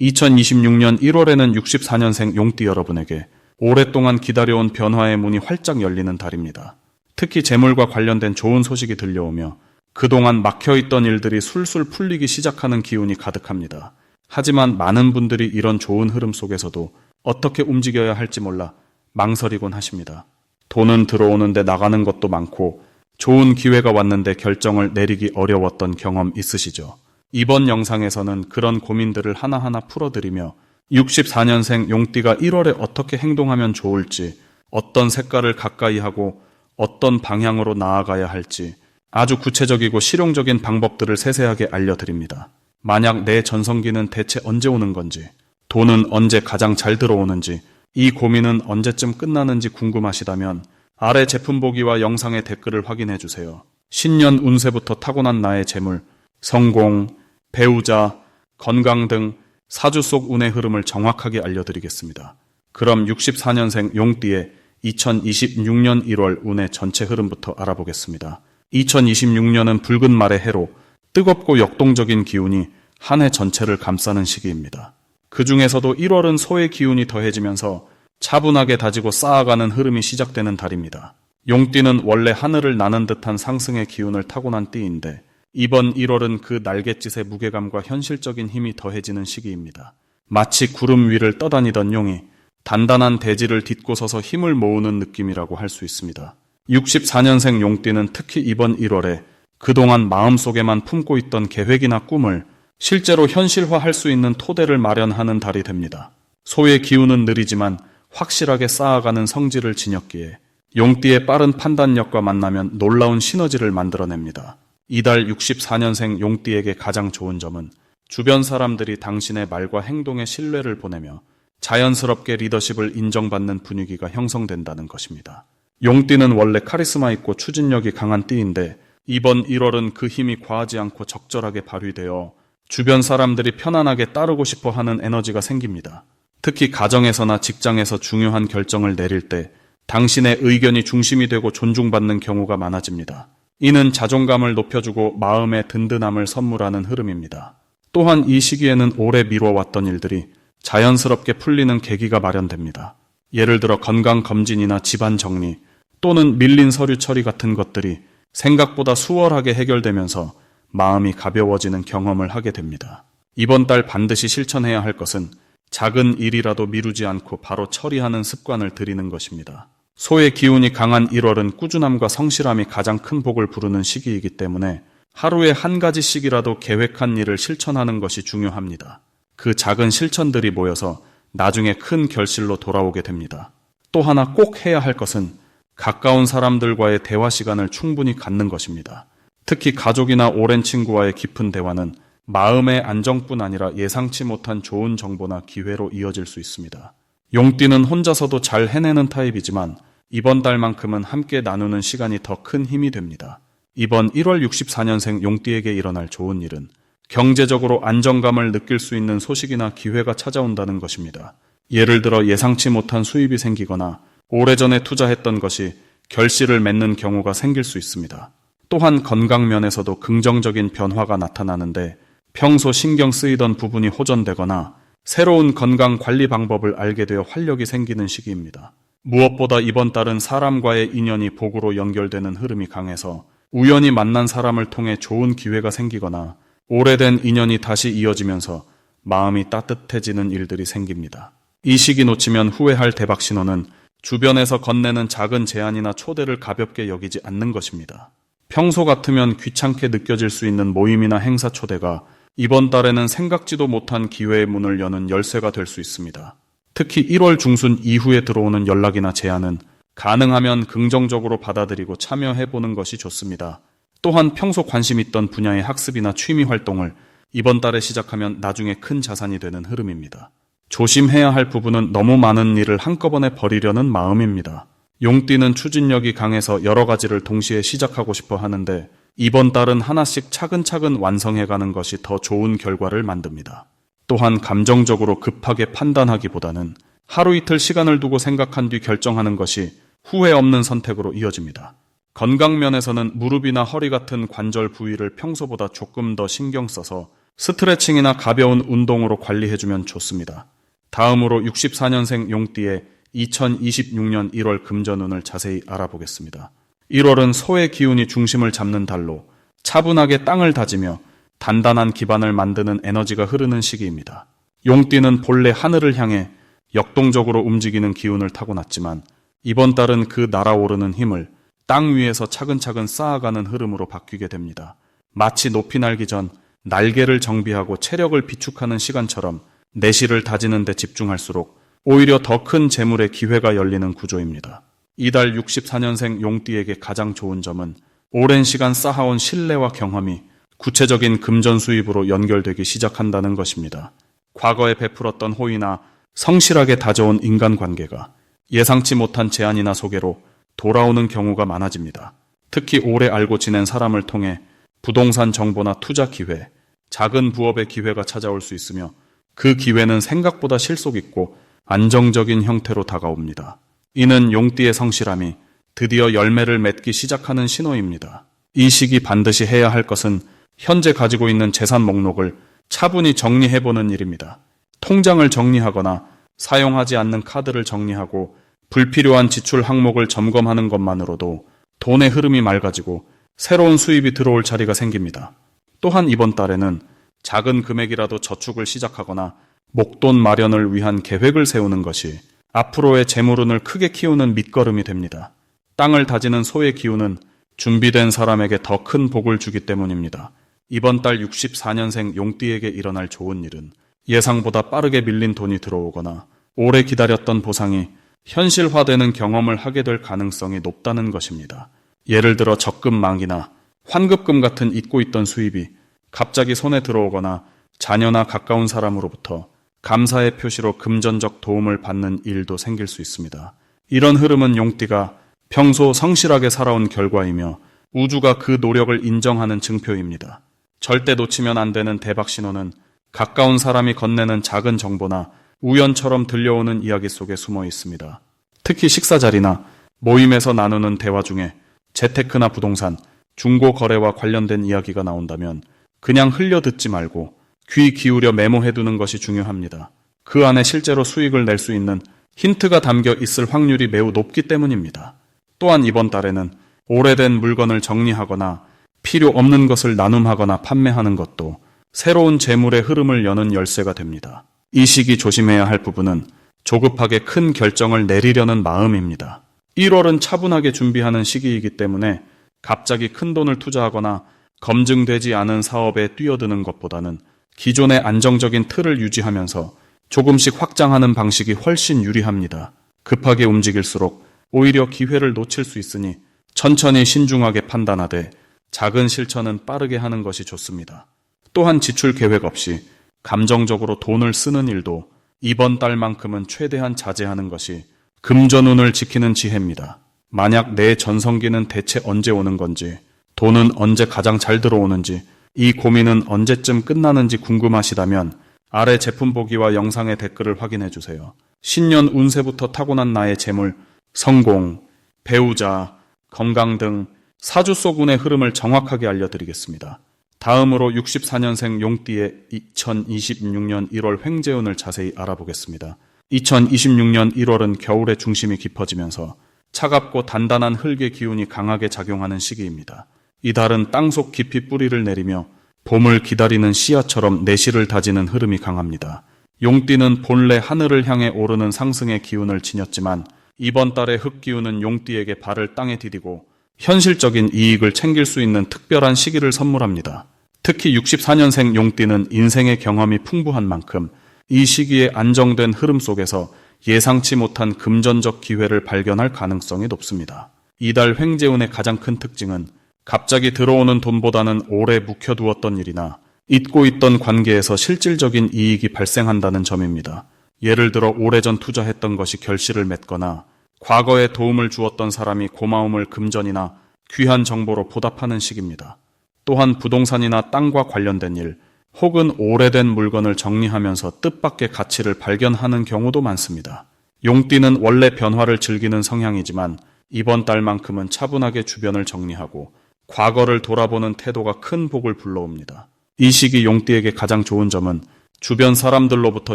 2026년 1월에는 64년생 용띠 여러분에게 오랫동안 기다려온 변화의 문이 활짝 열리는 달입니다. 특히 재물과 관련된 좋은 소식이 들려오며 그동안 막혀있던 일들이 술술 풀리기 시작하는 기운이 가득합니다. 하지만 많은 분들이 이런 좋은 흐름 속에서도 어떻게 움직여야 할지 몰라 망설이곤 하십니다. 돈은 들어오는데 나가는 것도 많고 좋은 기회가 왔는데 결정을 내리기 어려웠던 경험 있으시죠? 이번 영상에서는 그런 고민들을 하나하나 풀어드리며 64년생 용띠가 1월에 어떻게 행동하면 좋을지, 어떤 색깔을 가까이 하고 어떤 방향으로 나아가야 할지 아주 구체적이고 실용적인 방법들을 세세하게 알려드립니다. 만약 내 전성기는 대체 언제 오는 건지, 돈은 언제 가장 잘 들어오는지, 이 고민은 언제쯤 끝나는지 궁금하시다면 아래 제품 보기와 영상의 댓글을 확인해주세요. 신년 운세부터 타고난 나의 재물, 성공, 배우자, 건강 등 사주 속 운의 흐름을 정확하게 알려드리겠습니다. 그럼 64년생 용띠의 2026년 1월 운의 전체 흐름부터 알아보겠습니다. 2026년은 붉은 말의 해로 뜨겁고 역동적인 기운이 한 해 전체를 감싸는 시기입니다. 그 중에서도 1월은 소의 기운이 더해지면서 차분하게 다지고 쌓아가는 흐름이 시작되는 달입니다. 용띠는 원래 하늘을 나는 듯한 상승의 기운을 타고난 띠인데 이번 1월은 그 날갯짓의 무게감과 현실적인 힘이 더해지는 시기입니다. 마치 구름 위를 떠다니던 용이 단단한 대지를 딛고 서서 힘을 모으는 느낌이라고 할 수 있습니다. 64년생 용띠는 특히 이번 1월에 그동안 마음속에만 품고 있던 계획이나 꿈을 실제로 현실화할 수 있는 토대를 마련하는 달이 됩니다. 소의 기운은 느리지만 확실하게 쌓아가는 성질을 지녔기에 용띠의 빠른 판단력과 만나면 놀라운 시너지를 만들어냅니다. 이달 64년생 용띠에게 가장 좋은 점은 주변 사람들이 당신의 말과 행동에 신뢰를 보내며 자연스럽게 리더십을 인정받는 분위기가 형성된다는 것입니다. 용띠는 원래 카리스마 있고 추진력이 강한 띠인데 이번 1월은 그 힘이 과하지 않고 적절하게 발휘되어 주변 사람들이 편안하게 따르고 싶어 하는 에너지가 생깁니다. 특히 가정에서나 직장에서 중요한 결정을 내릴 때 당신의 의견이 중심이 되고 존중받는 경우가 많아집니다. 이는 자존감을 높여주고 마음의 든든함을 선물하는 흐름입니다. 또한 이 시기에는 오래 미뤄왔던 일들이 자연스럽게 풀리는 계기가 마련됩니다. 예를 들어 건강검진이나 집안 정리 또는 밀린 서류 처리 같은 것들이 생각보다 수월하게 해결되면서 마음이 가벼워지는 경험을 하게 됩니다. 이번 달 반드시 실천해야 할 것은 작은 일이라도 미루지 않고 바로 처리하는 습관을 들이는 것입니다. 소의 기운이 강한 1월은 꾸준함과 성실함이 가장 큰 복을 부르는 시기이기 때문에 하루에 한 가지씩이라도 계획한 일을 실천하는 것이 중요합니다. 그 작은 실천들이 모여서 나중에 큰 결실로 돌아오게 됩니다. 또 하나 꼭 해야 할 것은 가까운 사람들과의 대화 시간을 충분히 갖는 것입니다. 특히 가족이나 오랜 친구와의 깊은 대화는 마음의 안정뿐 아니라 예상치 못한 좋은 정보나 기회로 이어질 수 있습니다. 용띠는 혼자서도 잘 해내는 타입이지만 이번 달만큼은 함께 나누는 시간이 더 큰 힘이 됩니다. 이번 1월 64년생 용띠에게 일어날 좋은 일은 경제적으로 안정감을 느낄 수 있는 소식이나 기회가 찾아온다는 것입니다. 예를 들어 예상치 못한 수입이 생기거나 오래전에 투자했던 것이 결실을 맺는 경우가 생길 수 있습니다. 또한 건강 면에서도 긍정적인 변화가 나타나는데 평소 신경 쓰이던 부분이 호전되거나 새로운 건강 관리 방법을 알게 되어 활력이 생기는 시기입니다. 무엇보다 이번 달은 사람과의 인연이 복으로 연결되는 흐름이 강해서 우연히 만난 사람을 통해 좋은 기회가 생기거나 오래된 인연이 다시 이어지면서 마음이 따뜻해지는 일들이 생깁니다. 이 시기 놓치면 후회할 대박 신호는 주변에서 건네는 작은 제안이나 초대를 가볍게 여기지 않는 것입니다. 평소 같으면 귀찮게 느껴질 수 있는 모임이나 행사 초대가 이번 달에는 생각지도 못한 기회의 문을 여는 열쇠가 될 수 있습니다. 특히 1월 중순 이후에 들어오는 연락이나 제안은 가능하면 긍정적으로 받아들이고 참여해보는 것이 좋습니다. 또한 평소 관심 있던 분야의 학습이나 취미 활동을 이번 달에 시작하면 나중에 큰 자산이 되는 흐름입니다. 조심해야 할 부분은 너무 많은 일을 한꺼번에 버리려는 마음입니다. 용띠는 추진력이 강해서 여러 가지를 동시에 시작하고 싶어 하는데 이번 달은 하나씩 차근차근 완성해가는 것이 더 좋은 결과를 만듭니다. 또한 감정적으로 급하게 판단하기보다는 하루 이틀 시간을 두고 생각한 뒤 결정하는 것이 후회 없는 선택으로 이어집니다. 건강 면에서는 무릎이나 허리 같은 관절 부위를 평소보다 조금 더 신경 써서 스트레칭이나 가벼운 운동으로 관리해주면 좋습니다. 다음으로 64년생 용띠의 2026년 1월 금전운을 자세히 알아보겠습니다. 1월은 소의 기운이 중심을 잡는 달로 차분하게 땅을 다지며 단단한 기반을 만드는 에너지가 흐르는 시기입니다. 용띠는 본래 하늘을 향해 역동적으로 움직이는 기운을 타고났지만 이번 달은 그 날아오르는 힘을 땅 위에서 차근차근 쌓아가는 흐름으로 바뀌게 됩니다. 마치 높이 날기 전 날개를 정비하고 체력을 비축하는 시간처럼 내실을 다지는 데 집중할수록 오히려 더 큰 재물의 기회가 열리는 구조입니다. 이달 64년생 용띠에게 가장 좋은 점은 오랜 시간 쌓아온 신뢰와 경험이 구체적인 금전 수입으로 연결되기 시작한다는 것입니다. 과거에 베풀었던 호의나 성실하게 다져온 인간관계가 예상치 못한 제안이나 소개로 돌아오는 경우가 많아집니다. 특히 오래 알고 지낸 사람을 통해 부동산 정보나 투자 기회, 작은 부업의 기회가 찾아올 수 있으며 그 기회는 생각보다 실속 있고 안정적인 형태로 다가옵니다. 이는 용띠의 성실함이 드디어 열매를 맺기 시작하는 신호입니다. 이 시기 반드시 해야 할 것은 현재 가지고 있는 재산 목록을 차분히 정리해보는 일입니다. 통장을 정리하거나 사용하지 않는 카드를 정리하고 불필요한 지출 항목을 점검하는 것만으로도 돈의 흐름이 맑아지고 새로운 수입이 들어올 자리가 생깁니다. 또한 이번 달에는 작은 금액이라도 저축을 시작하거나 목돈 마련을 위한 계획을 세우는 것이 앞으로의 재물운을 크게 키우는 밑거름이 됩니다. 땅을 다지는 소의 기운은 준비된 사람에게 더 큰 복을 주기 때문입니다. 이번 달 64년생 용띠에게 일어날 좋은 일은 예상보다 빠르게 밀린 돈이 들어오거나 오래 기다렸던 보상이 현실화되는 경험을 하게 될 가능성이 높다는 것입니다. 예를 들어 적금망이나 환급금 같은 잊고 있던 수입이 갑자기 손에 들어오거나 자녀나 가까운 사람으로부터 감사의 표시로 금전적 도움을 받는 일도 생길 수 있습니다. 이런 흐름은 용띠가 평소 성실하게 살아온 결과이며 우주가 그 노력을 인정하는 증표입니다. 절대 놓치면 안 되는 대박 신호는 가까운 사람이 건네는 작은 정보나 우연처럼 들려오는 이야기 속에 숨어 있습니다. 특히 식사 자리나 모임에서 나누는 대화 중에 재테크나 부동산, 중고 거래와 관련된 이야기가 나온다면 그냥 흘려 듣지 말고 귀 기울여 메모해두는 것이 중요합니다. 그 안에 실제로 수익을 낼 수 있는 힌트가 담겨 있을 확률이 매우 높기 때문입니다. 또한 이번 달에는 오래된 물건을 정리하거나 필요 없는 것을 나눔하거나 판매하는 것도 새로운 재물의 흐름을 여는 열쇠가 됩니다. 이 시기 조심해야 할 부분은 조급하게 큰 결정을 내리려는 마음입니다. 1월은 차분하게 준비하는 시기이기 때문에 갑자기 큰 돈을 투자하거나 검증되지 않은 사업에 뛰어드는 것보다는 기존의 안정적인 틀을 유지하면서 조금씩 확장하는 방식이 훨씬 유리합니다. 급하게 움직일수록 오히려 기회를 놓칠 수 있으니 천천히 신중하게 판단하되 작은 실천은 빠르게 하는 것이 좋습니다. 또한 지출 계획 없이 감정적으로 돈을 쓰는 일도 이번 달만큼은 최대한 자제하는 것이 금전운을 지키는 지혜입니다. 만약 내 전성기는 대체 언제 오는 건지, 돈은 언제 가장 잘 들어오는지, 이 고민은 언제쯤 끝나는지 궁금하시다면 아래 제품 보기와 영상의 댓글을 확인해 주세요. 신년 운세부터 타고난 나의 재물, 성공, 배우자, 건강 등 사주 속 운의 흐름을 정확하게 알려드리겠습니다. 다음으로 64년생 용띠의 2026년 1월 횡재운을 자세히 알아보겠습니다. 2026년 1월은 겨울의 중심이 깊어지면서 차갑고 단단한 흙의 기운이 강하게 작용하는 시기입니다. 이 달은 땅속 깊이 뿌리를 내리며 봄을 기다리는 씨앗처럼 내실을 다지는 흐름이 강합니다. 용띠는 본래 하늘을 향해 오르는 상승의 기운을 지녔지만 이번 달의 흙기운은 용띠에게 발을 땅에 디디고 현실적인 이익을 챙길 수 있는 특별한 시기를 선물합니다. 특히 64년생 용띠는 인생의 경험이 풍부한 만큼 이 시기에 안정된 흐름 속에서 예상치 못한 금전적 기회를 발견할 가능성이 높습니다. 이달 횡재운의 가장 큰 특징은 갑자기 들어오는 돈보다는 오래 묵혀두었던 일이나 잊고 있던 관계에서 실질적인 이익이 발생한다는 점입니다. 예를 들어 오래전 투자했던 것이 결실을 맺거나 과거에 도움을 주었던 사람이 고마움을 금전이나 귀한 정보로 보답하는 시기입니다. 또한 부동산이나 땅과 관련된 일, 혹은 오래된 물건을 정리하면서 뜻밖의 가치를 발견하는 경우도 많습니다. 용띠는 원래 변화를 즐기는 성향이지만 이번 달만큼은 차분하게 주변을 정리하고 과거를 돌아보는 태도가 큰 복을 불러옵니다. 이 시기 용띠에게 가장 좋은 점은 주변 사람들로부터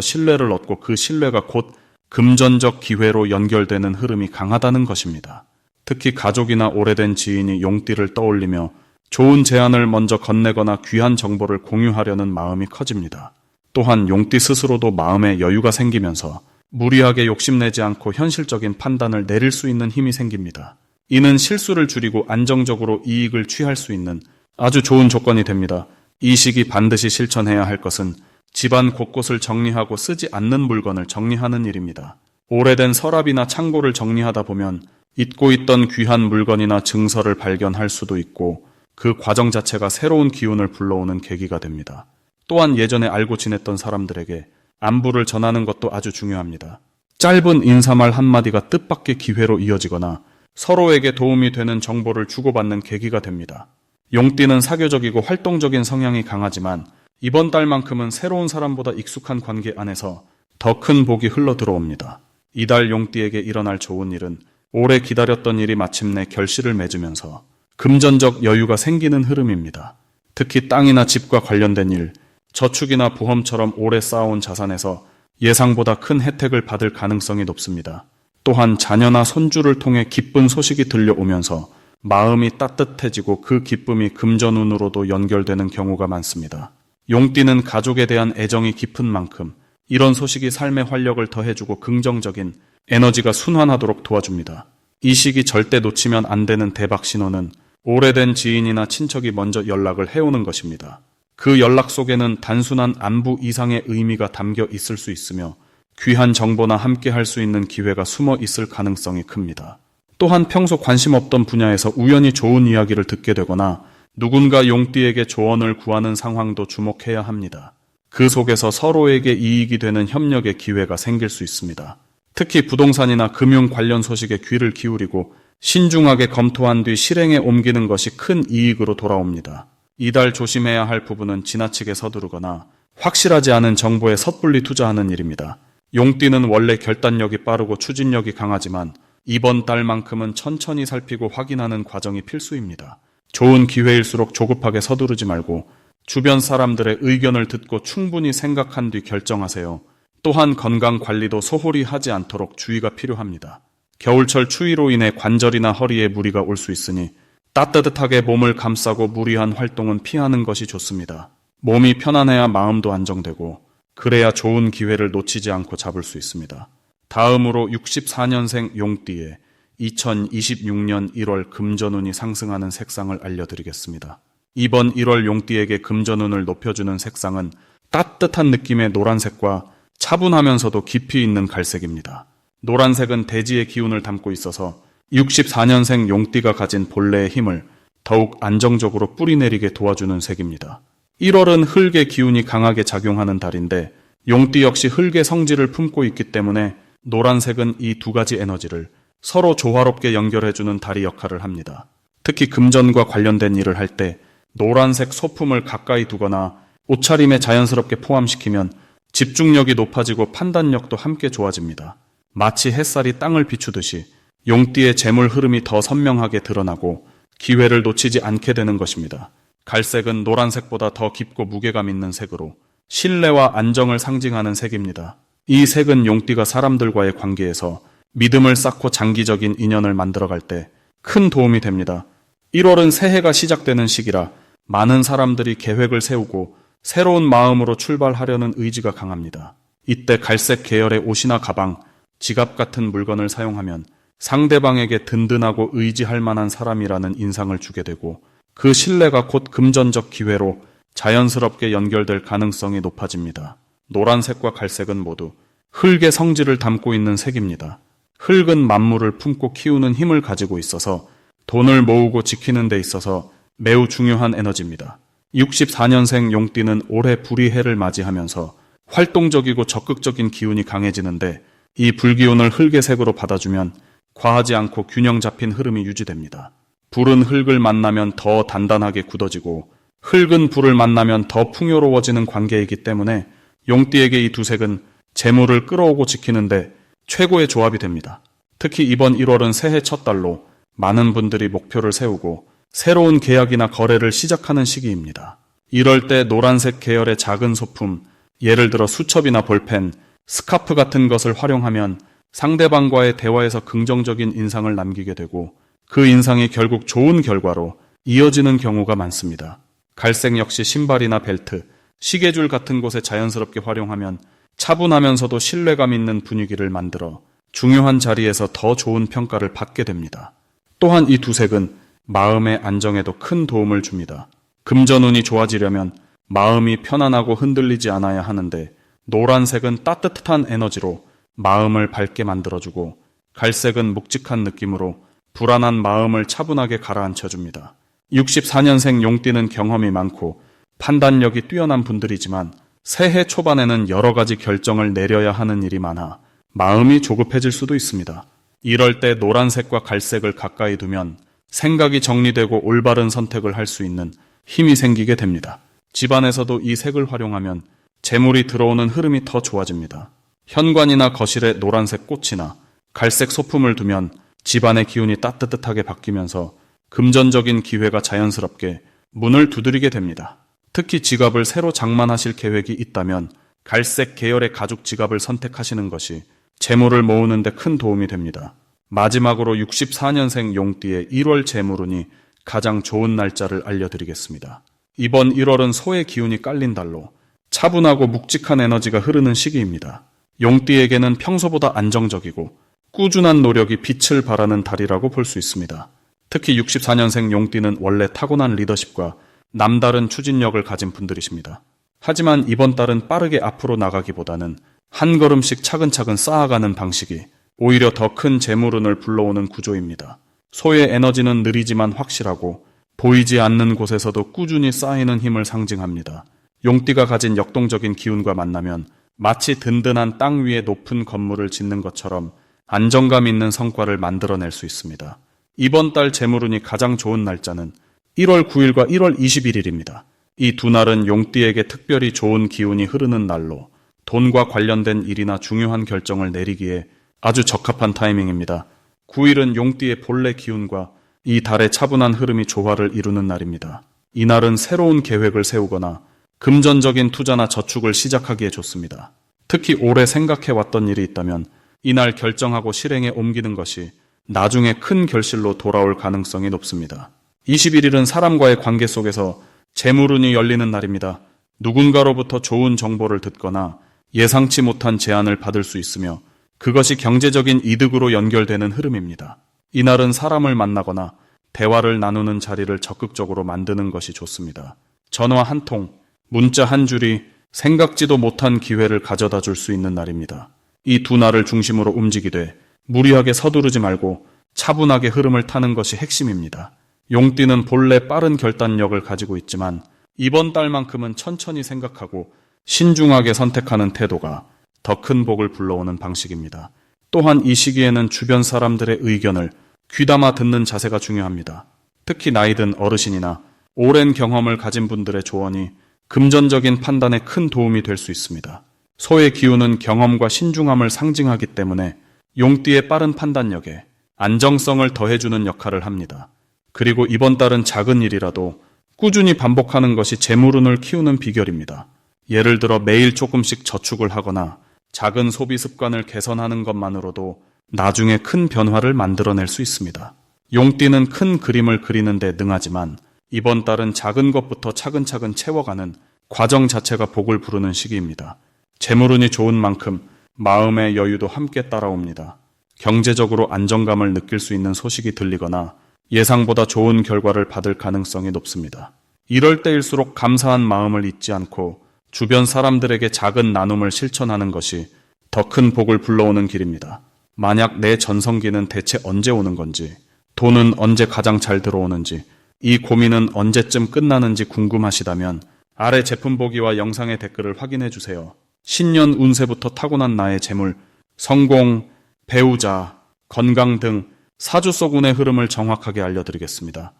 신뢰를 얻고 그 신뢰가 곧 금전적 기회로 연결되는 흐름이 강하다는 것입니다. 특히 가족이나 오래된 지인이 용띠를 떠올리며 좋은 제안을 먼저 건네거나 귀한 정보를 공유하려는 마음이 커집니다. 또한 용띠 스스로도 마음에 여유가 생기면서 무리하게 욕심내지 않고 현실적인 판단을 내릴 수 있는 힘이 생깁니다. 이는 실수를 줄이고 안정적으로 이익을 취할 수 있는 아주 좋은 조건이 됩니다. 이 시기 반드시 실천해야 할 것은 집안 곳곳을 정리하고 쓰지 않는 물건을 정리하는 일입니다. 오래된 서랍이나 창고를 정리하다 보면 잊고 있던 귀한 물건이나 증서를 발견할 수도 있고 그 과정 자체가 새로운 기운을 불러오는 계기가 됩니다. 또한 예전에 알고 지냈던 사람들에게 안부를 전하는 것도 아주 중요합니다. 짧은 인사말 한마디가 뜻밖의 기회로 이어지거나 서로에게 도움이 되는 정보를 주고받는 계기가 됩니다. 용띠는 사교적이고 활동적인 성향이 강하지만 이번 달만큼은 새로운 사람보다 익숙한 관계 안에서 더 큰 복이 흘러 들어옵니다. 이달 용띠에게 일어날 좋은 일은 오래 기다렸던 일이 마침내 결실을 맺으면서 금전적 여유가 생기는 흐름입니다. 특히 땅이나 집과 관련된 일, 저축이나 보험처럼 오래 쌓아온 자산에서 예상보다 큰 혜택을 받을 가능성이 높습니다. 또한 자녀나 손주를 통해 기쁜 소식이 들려오면서 마음이 따뜻해지고 그 기쁨이 금전운으로도 연결되는 경우가 많습니다. 용띠는 가족에 대한 애정이 깊은 만큼 이런 소식이 삶의 활력을 더해주고 긍정적인 에너지가 순환하도록 도와줍니다. 이 시기 절대 놓치면 안 되는 대박 신호는 오래된 지인이나 친척이 먼저 연락을 해오는 것입니다. 그 연락 속에는 단순한 안부 이상의 의미가 담겨 있을 수 있으며 귀한 정보나 함께 할 수 있는 기회가 숨어 있을 가능성이 큽니다. 또한 평소 관심 없던 분야에서 우연히 좋은 이야기를 듣게 되거나 누군가 용띠에게 조언을 구하는 상황도 주목해야 합니다. 그 속에서 서로에게 이익이 되는 협력의 기회가 생길 수 있습니다. 특히 부동산이나 금융 관련 소식에 귀를 기울이고 신중하게 검토한 뒤 실행에 옮기는 것이 큰 이익으로 돌아옵니다. 이달 조심해야 할 부분은 지나치게 서두르거나 확실하지 않은 정보에 섣불리 투자하는 일입니다. 용띠는 원래 결단력이 빠르고 추진력이 강하지만 이번 달만큼은 천천히 살피고 확인하는 과정이 필수입니다. 좋은 기회일수록 조급하게 서두르지 말고 주변 사람들의 의견을 듣고 충분히 생각한 뒤 결정하세요. 또한 건강 관리도 소홀히 하지 않도록 주의가 필요합니다. 겨울철 추위로 인해 관절이나 허리에 무리가 올 수 있으니 따뜻하게 몸을 감싸고 무리한 활동은 피하는 것이 좋습니다. 몸이 편안해야 마음도 안정되고 그래야 좋은 기회를 놓치지 않고 잡을 수 있습니다. 다음으로 64년생 용띠의 2026년 1월 금전운이 상승하는 색상을 알려드리겠습니다. 이번 1월 용띠에게 금전운을 높여주는 색상은 따뜻한 느낌의 노란색과 차분하면서도 깊이 있는 갈색입니다. 노란색은 대지의 기운을 담고 있어서 64년생 용띠가 가진 본래의 힘을 더욱 안정적으로 뿌리내리게 도와주는 색입니다. 1월은 흙의 기운이 강하게 작용하는 달인데 용띠 역시 흙의 성질을 품고 있기 때문에 노란색은 이 두 가지 에너지를 서로 조화롭게 연결해주는 달이 역할을 합니다. 특히 금전과 관련된 일을 할 때 노란색 소품을 가까이 두거나 옷차림에 자연스럽게 포함시키면 집중력이 높아지고 판단력도 함께 좋아집니다. 마치 햇살이 땅을 비추듯이 용띠의 재물 흐름이 더 선명하게 드러나고 기회를 놓치지 않게 되는 것입니다. 갈색은 노란색보다 더 깊고 무게감 있는 색으로 신뢰와 안정을 상징하는 색입니다. 이 색은 용띠가 사람들과의 관계에서 믿음을 쌓고 장기적인 인연을 만들어갈 때 큰 도움이 됩니다. 1월은 새해가 시작되는 시기라 많은 사람들이 계획을 세우고 새로운 마음으로 출발하려는 의지가 강합니다. 이때 갈색 계열의 옷이나 가방, 지갑 같은 물건을 사용하면 상대방에게 든든하고 의지할 만한 사람이라는 인상을 주게 되고 그 신뢰가 곧 금전적 기회로 자연스럽게 연결될 가능성이 높아집니다. 노란색과 갈색은 모두 흙의 성질을 담고 있는 색입니다. 흙은 만물을 품고 키우는 힘을 가지고 있어서 돈을 모으고 지키는 데 있어서 매우 중요한 에너지입니다. 64년생 용띠는 올해 불이해를 맞이하면서 활동적이고 적극적인 기운이 강해지는데 이 불기운을 흙의 색으로 받아주면 과하지 않고 균형 잡힌 흐름이 유지됩니다. 불은 흙을 만나면 더 단단하게 굳어지고 흙은 불을 만나면 더 풍요로워지는 관계이기 때문에 용띠에게 이 두 색은 재물을 끌어오고 지키는데 최고의 조합이 됩니다. 특히 이번 1월은 새해 첫 달로 많은 분들이 목표를 세우고 새로운 계약이나 거래를 시작하는 시기입니다. 이럴 때 노란색 계열의 작은 소품, 예를 들어 수첩이나 볼펜, 스카프 같은 것을 활용하면 상대방과의 대화에서 긍정적인 인상을 남기게 되고 그 인상이 결국 좋은 결과로 이어지는 경우가 많습니다. 갈색 역시 신발이나 벨트, 시계줄 같은 곳에 자연스럽게 활용하면 차분하면서도 신뢰감 있는 분위기를 만들어 중요한 자리에서 더 좋은 평가를 받게 됩니다. 또한 이 두 색은 마음의 안정에도 큰 도움을 줍니다. 금전운이 좋아지려면 마음이 편안하고 흔들리지 않아야 하는데 노란색은 따뜻한 에너지로 마음을 밝게 만들어주고 갈색은 묵직한 느낌으로 불안한 마음을 차분하게 가라앉혀줍니다. 64년생 용띠는 경험이 많고 판단력이 뛰어난 분들이지만 새해 초반에는 여러 가지 결정을 내려야 하는 일이 많아 마음이 조급해질 수도 있습니다. 이럴 때 노란색과 갈색을 가까이 두면 생각이 정리되고 올바른 선택을 할 수 있는 힘이 생기게 됩니다. 집안에서도 이 색을 활용하면 재물이 들어오는 흐름이 더 좋아집니다. 현관이나 거실에 노란색 꽃이나 갈색 소품을 두면 집안의 기운이 따뜻하게 바뀌면서 금전적인 기회가 자연스럽게 문을 두드리게 됩니다. 특히 지갑을 새로 장만하실 계획이 있다면 갈색 계열의 가죽 지갑을 선택하시는 것이 재물을 모으는 데 큰 도움이 됩니다. 마지막으로 64년생 용띠의 1월 재물운이 가장 좋은 날짜를 알려드리겠습니다. 이번 1월은 소의 기운이 깔린 달로 차분하고 묵직한 에너지가 흐르는 시기입니다. 용띠에게는 평소보다 안정적이고 꾸준한 노력이 빛을 발하는 달이라고 볼 수 있습니다. 특히 64년생 용띠는 원래 타고난 리더십과 남다른 추진력을 가진 분들이십니다. 하지만 이번 달은 빠르게 앞으로 나가기보다는 한 걸음씩 차근차근 쌓아가는 방식이 오히려 더 큰 재물운을 불러오는 구조입니다. 소의 에너지는 느리지만 확실하고 보이지 않는 곳에서도 꾸준히 쌓이는 힘을 상징합니다. 용띠가 가진 역동적인 기운과 만나면 마치 든든한 땅 위에 높은 건물을 짓는 것처럼 안정감 있는 성과를 만들어낼 수 있습니다. 이번 달 재물운이 가장 좋은 날짜는 1월 9일과 1월 21일입니다. 이 두 날은 용띠에게 특별히 좋은 기운이 흐르는 날로 돈과 관련된 일이나 중요한 결정을 내리기에 아주 적합한 타이밍입니다. 9일은 용띠의 본래 기운과 이 달의 차분한 흐름이 조화를 이루는 날입니다. 이날은 새로운 계획을 세우거나 금전적인 투자나 저축을 시작하기에 좋습니다. 특히 오래 생각해왔던 일이 있다면 이날 결정하고 실행에 옮기는 것이 나중에 큰 결실로 돌아올 가능성이 높습니다. 21일은 사람과의 관계 속에서 재물운이 열리는 날입니다. 누군가로부터 좋은 정보를 듣거나 예상치 못한 제안을 받을 수 있으며 그것이 경제적인 이득으로 연결되는 흐름입니다. 이날은 사람을 만나거나 대화를 나누는 자리를 적극적으로 만드는 것이 좋습니다. 전화 한 통, 문자 한 줄이 생각지도 못한 기회를 가져다 줄 수 있는 날입니다. 이 두 날을 중심으로 움직이되 무리하게 서두르지 말고 차분하게 흐름을 타는 것이 핵심입니다. 용띠는 본래 빠른 결단력을 가지고 있지만 이번 달만큼은 천천히 생각하고 신중하게 선택하는 태도가 더 큰 복을 불러오는 방식입니다. 또한 이 시기에는 주변 사람들의 의견을 귀담아 듣는 자세가 중요합니다. 특히 나이 든 어르신이나 오랜 경험을 가진 분들의 조언이 금전적인 판단에 큰 도움이 될 수 있습니다. 소의 기운은 경험과 신중함을 상징하기 때문에 용띠의 빠른 판단력에 안정성을 더해주는 역할을 합니다. 그리고 이번 달은 작은 일이라도 꾸준히 반복하는 것이 재물운을 키우는 비결입니다. 예를 들어 매일 조금씩 저축을 하거나 작은 소비 습관을 개선하는 것만으로도 나중에 큰 변화를 만들어낼 수 있습니다. 용띠는 큰 그림을 그리는 데 능하지만 이번 달은 작은 것부터 차근차근 채워가는 과정 자체가 복을 부르는 시기입니다. 재물운이 좋은 만큼 마음의 여유도 함께 따라옵니다. 경제적으로 안정감을 느낄 수 있는 소식이 들리거나 예상보다 좋은 결과를 받을 가능성이 높습니다. 이럴 때일수록 감사한 마음을 잊지 않고 주변 사람들에게 작은 나눔을 실천하는 것이 더 큰 복을 불러오는 길입니다. 만약 내 전성기는 대체 언제 오는 건지, 돈은 언제 가장 잘 들어오는지, 이 고민은 언제쯤 끝나는지 궁금하시다면 아래 제품 보기와 영상의 댓글을 확인해 주세요. 신년 운세부터 타고난 나의 재물, 성공, 배우자, 건강 등 사주 속 운의 흐름을 정확하게 알려드리겠습니다.